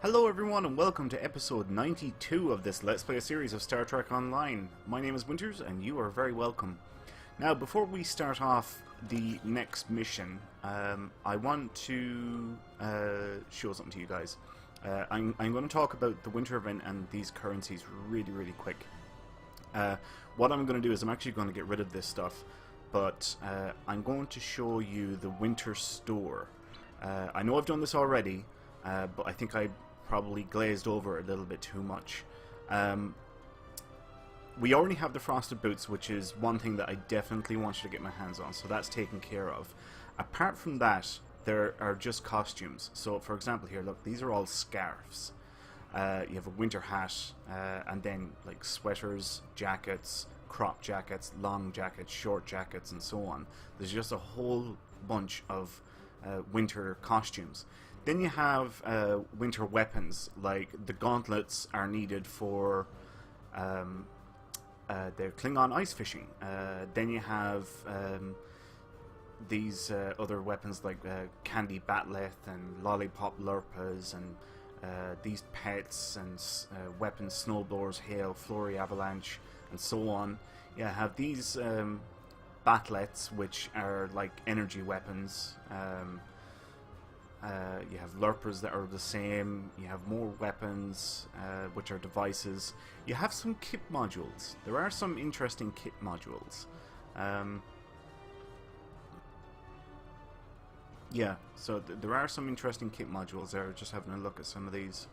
Hello everyone and welcome to episode 92 of this Let's Play a series of Star Trek Online. My name is Winters and you are very welcome. Now before we start off the next mission, I want to show something to you guys. I'm going to talk about the winter event and these currencies really quick. What I'm going to do is I'm actually going to get rid of this stuff, but I'm going to show you the winter store. I know I've done this already, but I think I probably glazed over a little bit too much. We already have the frosted boots, which is one thing that I definitely wanted to get my hands on, so that's taken care of. Apart from that, there are just costumes. So for example here, look, these are all scarves. You have a winter hat, and then like sweaters, jackets, crop jackets, long jackets, short jackets, and so on. There's just a whole bunch of winter costumes. Then you have winter weapons, like the gauntlets are needed for the Klingon ice fishing. Then you have these other weapons like candy batleth and lollipop lurpas and these pets and weapons, snowblowers, hail, flurry, avalanche, and so on. You have these batlets, which are like energy weapons. You have lurpers that are the same. You have more weapons, which are devices. You have some kit modules. There are some interesting kit modules. Yeah, so there are some interesting kit modules there. Just having a look at some of these.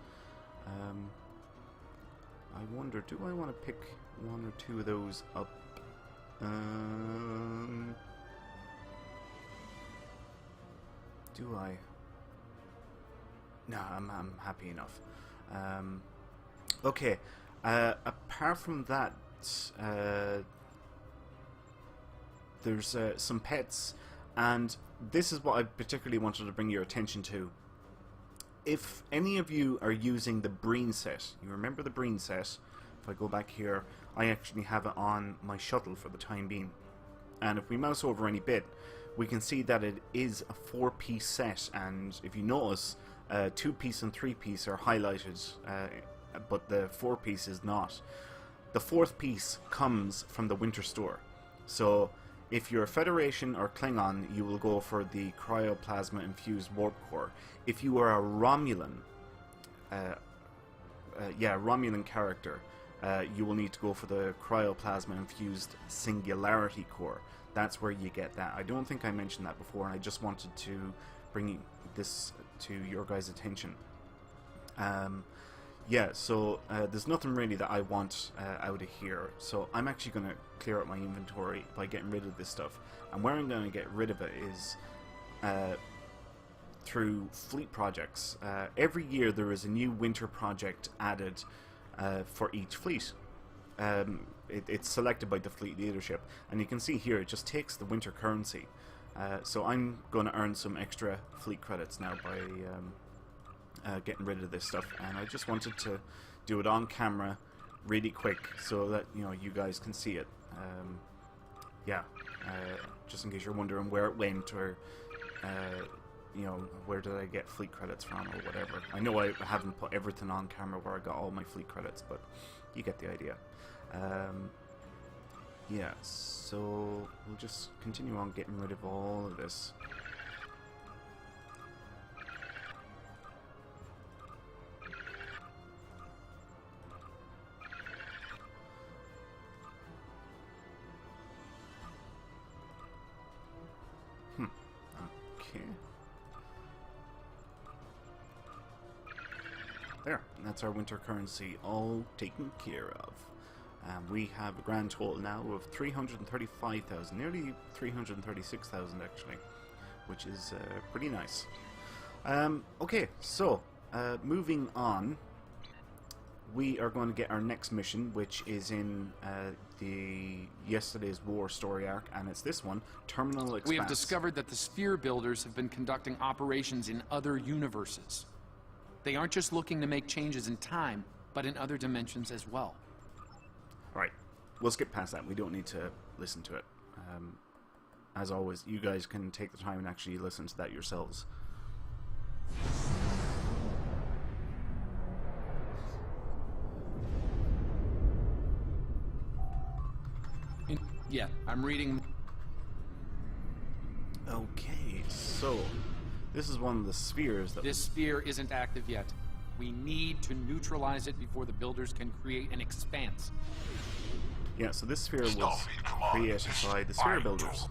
I wonder, do I want to pick one or two of those up? Do I? No, I'm happy enough. Okay, apart from that, there's some pets, and this is what I particularly wanted to bring your attention to. If any of you are using the Breen set, you remember the Breen set. If I go back here, I actually have it on my shuttle for the time being. And if we mouse over any bit, we can see that it is a 4-piece set, and if you notice, 2-piece and 3-piece are highlighted, but the 4-piece is not. The 4th piece comes from the winter store. So if you're a Federation or Klingon, you will go for the cryoplasma infused warp core. If you are a Romulan, Romulan character, you will need to go for the cryoplasma infused singularity core. That's where you get that. I don't think I mentioned that before, and I just wanted to bring this to your guys' attention. So there's nothing really that I want out of here, so I'm actually going to clear out my inventory by getting rid of this stuff. And where I'm going to get rid of it is through fleet projects. Every year there is a new winter project added for each fleet. It's selected by the fleet leadership, and you can see here it just takes the winter currency. So I'm going to earn some extra fleet credits now by getting rid of this stuff, and I just wanted to do it on camera really quick so that you guys can see it. Just in case you're wondering where it went, or where did I get fleet credits from or whatever. I know I haven't put everything on camera where I got all my fleet credits, but you get the idea. So we'll just continue on getting rid of all of this. Okay. There, that's our winter currency all taken care of. We have a grand total now of 335,000, nearly 336,000 actually, which is pretty nice. Okay, so moving on, we are going to get our next mission, which is in the Yesterday's War story arc, and it's this one, Terminal Expanse. We have discovered that the Sphere Builders have been conducting operations in other universes. They aren't just looking to make changes in time, but in other dimensions as well. Alright, we'll skip past that. We don't need to listen to it. As always, you guys can take the time and actually listen to that yourselves. Yeah, I'm reading. Okay, so this is one of the spheres that... This sphere isn't active yet. We need to neutralize it before the builders can create an expanse. Yeah, so this sphere was created by the sphere builders.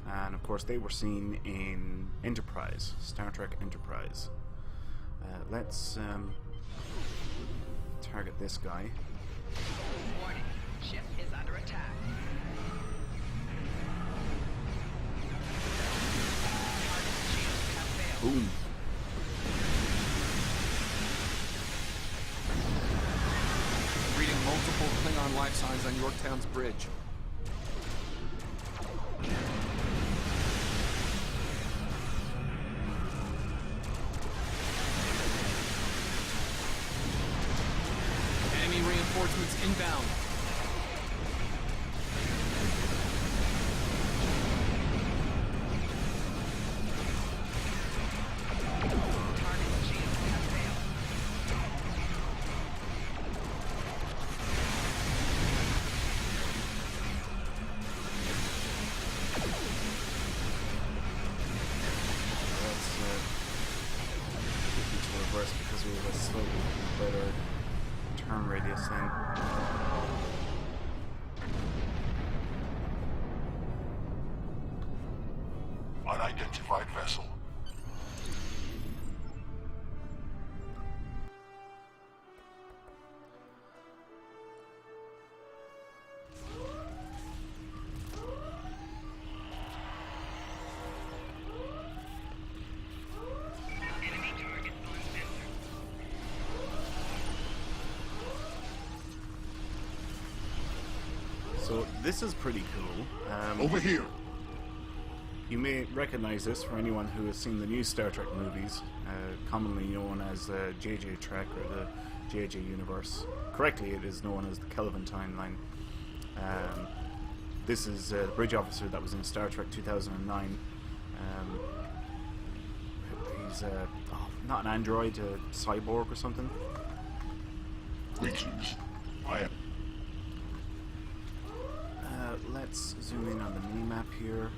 And of course they were seen in Enterprise, Star Trek Enterprise. Let's target this guy. Warning, ship is under attack. Target shields have failed. Boom. Reading multiple Klingon life signs on Yorktown's bridge. Enemy reinforcements inbound. Target shields have failed. Let's get you to reverse because we have a slightly better turn radius then. Unidentified vessel. Enemy target on sensor. So this is pretty cool. Over here. You may recognize this for anyone who has seen the new Star Trek movies, commonly known as JJ Trek or the JJ Universe. Correctly, it is known as the Kelvin timeline. This is the bridge officer that was in Star Trek 2009. He's not an android, a cyborg or something. Greetings. I am. Let's zoom in on the mini-map here.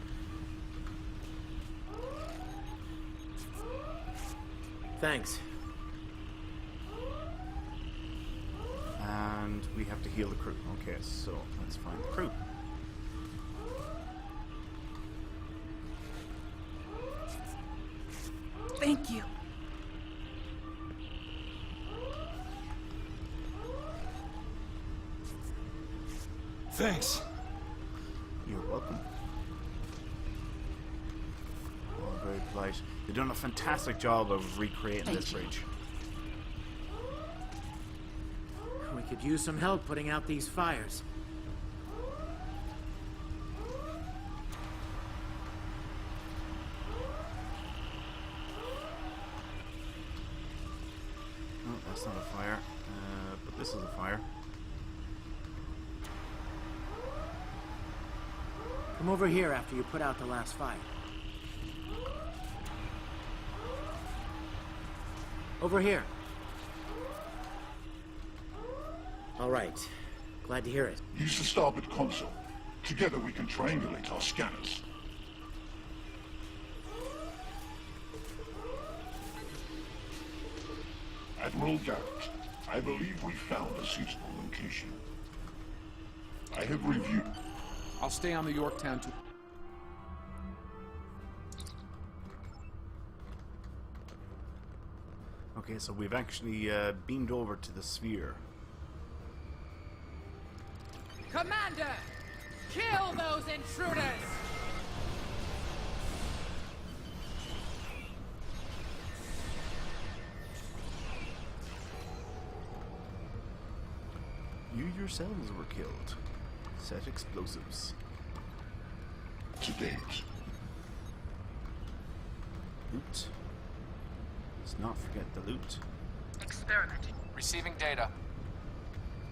Thanks. And we have to heal the crew. Okay, so let's find the crew. Thank you. Thanks. You're welcome. All very polite. They've done a fantastic job of recreating this bridge. We could use some help putting out these fires. Oh, that's not a fire. But this is a fire. Come over here after you put out the last fire. Over here. All right. Glad to hear it. Use the starboard console. Together we can triangulate our scanners. Admiral Garrett, I believe we found a suitable location. I have reviewed. I'll stay on the Yorktown to... Okay, so we've actually beamed over to the sphere. Commander! Kill those intruders! You yourselves were killed. Set explosives. To date. Loot. Let's not forget the loot. Experimenting. Receiving data.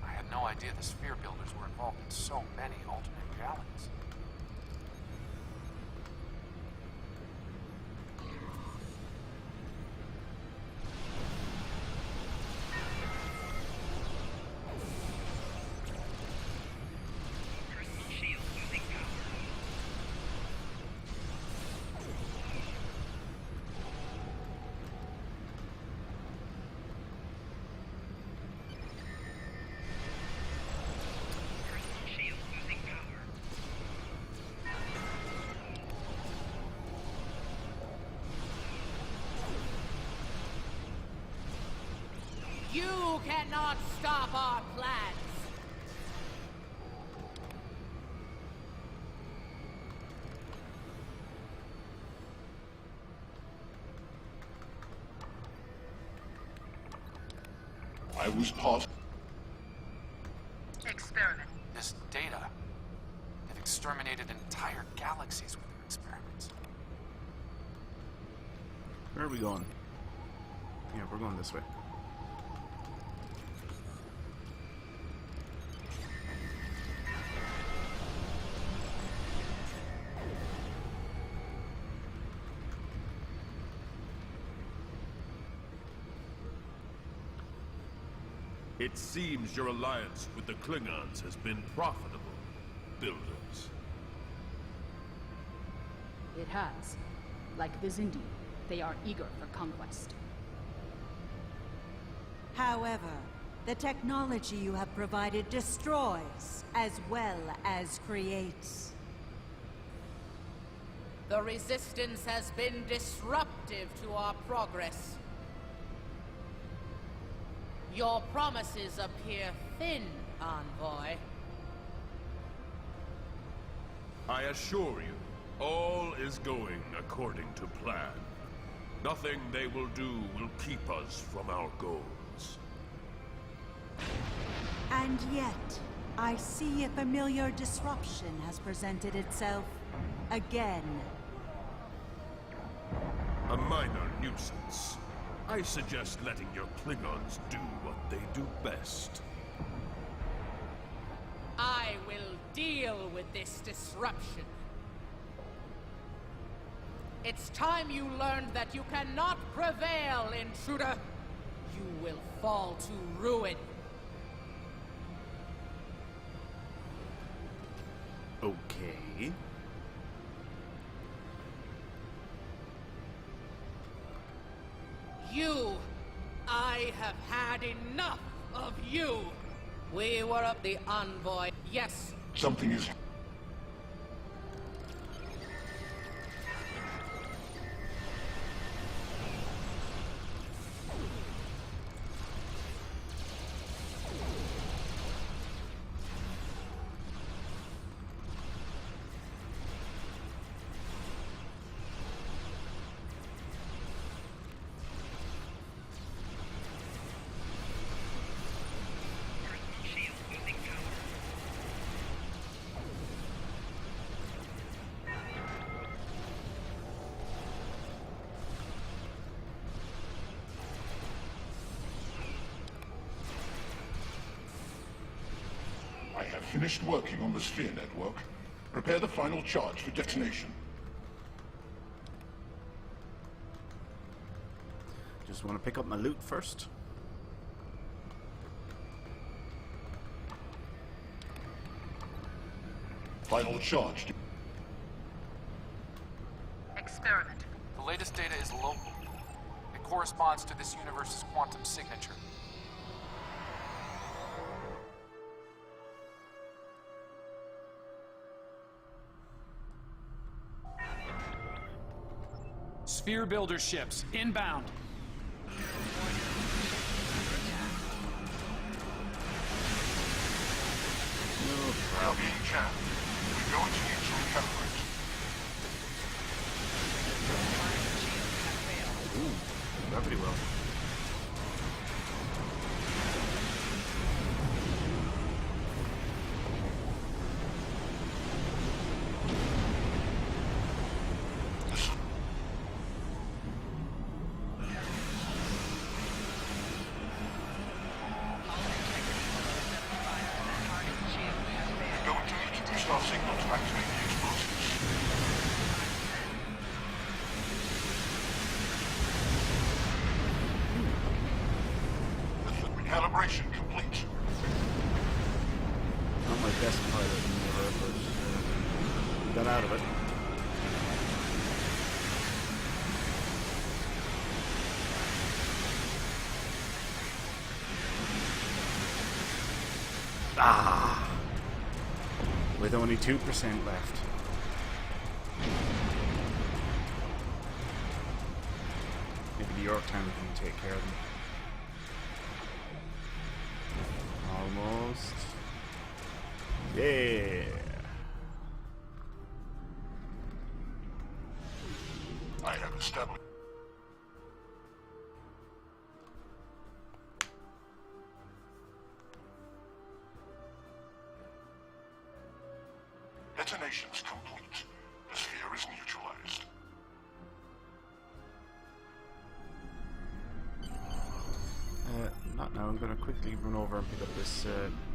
I had no idea the sphere builders were involved in so many alternate realities. You cannot stop our plans. I was part. Experiment. This data, they've exterminated entire galaxies with their experiments. Where are we going? Yeah, we're going this way. It seems your alliance with the Klingons has been profitable, builders. It has. Like the Zindi, they are eager for conquest. However, the technology you have provided destroys as well as creates. The Resistance has been disruptive to our progress. Your promises appear thin, Envoy. I assure you, all is going according to plan. Nothing they will do will keep us from our goals. And yet, I see a familiar disruption has presented itself again. A minor nuisance. I suggest letting your Klingons do what they do best. I will deal with this disruption. It's time you learned that you cannot prevail, intruder. You will fall to ruin. Okay. You! I have had enough of you! We were up the Envoy, yes. Something is. Shield losing power. I have finished working on the sphere network. Prepare the final charge for detonation. Just want to pick up my loot first. Final charge. Experiment. The latest data is local. It corresponds to this universe's quantum signature. Sphere builder ships inbound. They are being jammed. We're going to need to recalibrate. Gravity well. We're going to need to boost our signal to activate the explosives. Recalibration complete. Not my best pilot in the world, but we got out of it. Ah! With only 2% left. Maybe the Yorktown can take care of them. Almost. Yeah. I have established. Detonation's complete. The sphere is neutralized. Not now. I'm going to quickly run over and pick up this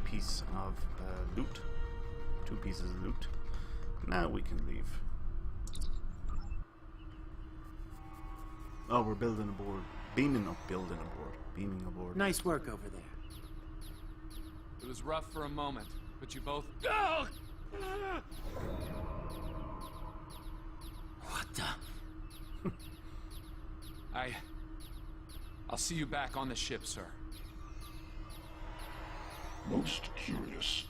piece of loot. 2 pieces of loot. Now we can leave. Oh, we're building aboard. Beaming aboard. Nice work over there. It was rough for a moment, but you both... What the? I'll see you back on the ship, sir. Most curious.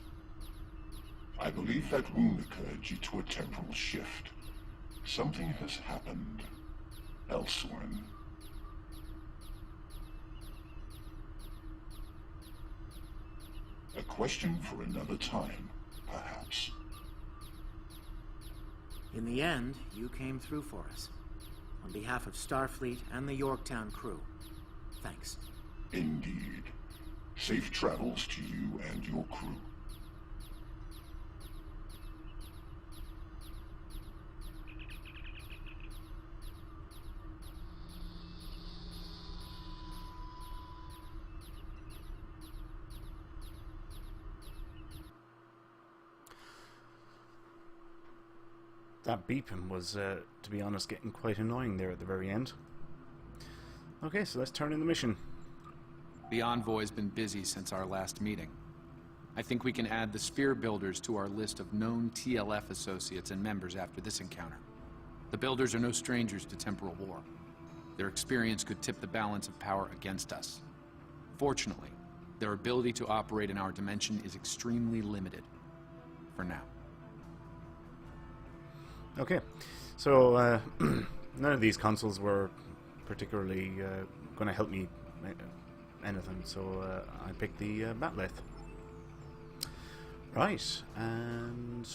I believe that wound occurred due to a temporal shift. Something has happened elsewhere. A question for another time, perhaps. In the end, you came through for us. On behalf of Starfleet and the Yorktown crew, thanks. Indeed. Safe travels to you and your crew. That beeping was, to be honest, getting quite annoying there at the very end. Okay, so let's turn in the mission. The Envoy's been busy since our last meeting. I think we can add the Sphere Builders to our list of known TLF associates and members after this encounter. The Builders are no strangers to temporal war. Their experience could tip the balance of power against us. Fortunately, their ability to operate in our dimension is extremely limited. For now. Okay, so none of these consoles were particularly going to help me anything, so I picked the Batleth. Right, and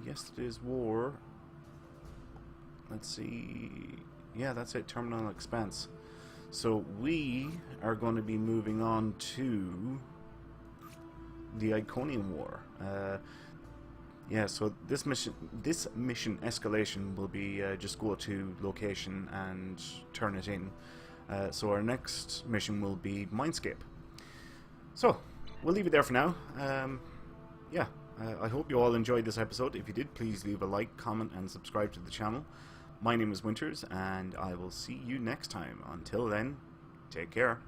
yesterday's war. Let's see. Yeah, that's it. Terminal Expanse. So we are going to be moving on to the Iconium War. Yeah, so this mission escalation will be just go to location and turn it in. So our next mission will be Mindscape. So we'll leave it there for now. Yeah, I hope you all enjoyed this episode. If you did, please leave a like, comment, and subscribe to the channel. My name is Winters, and I will see you next time. Until then, take care.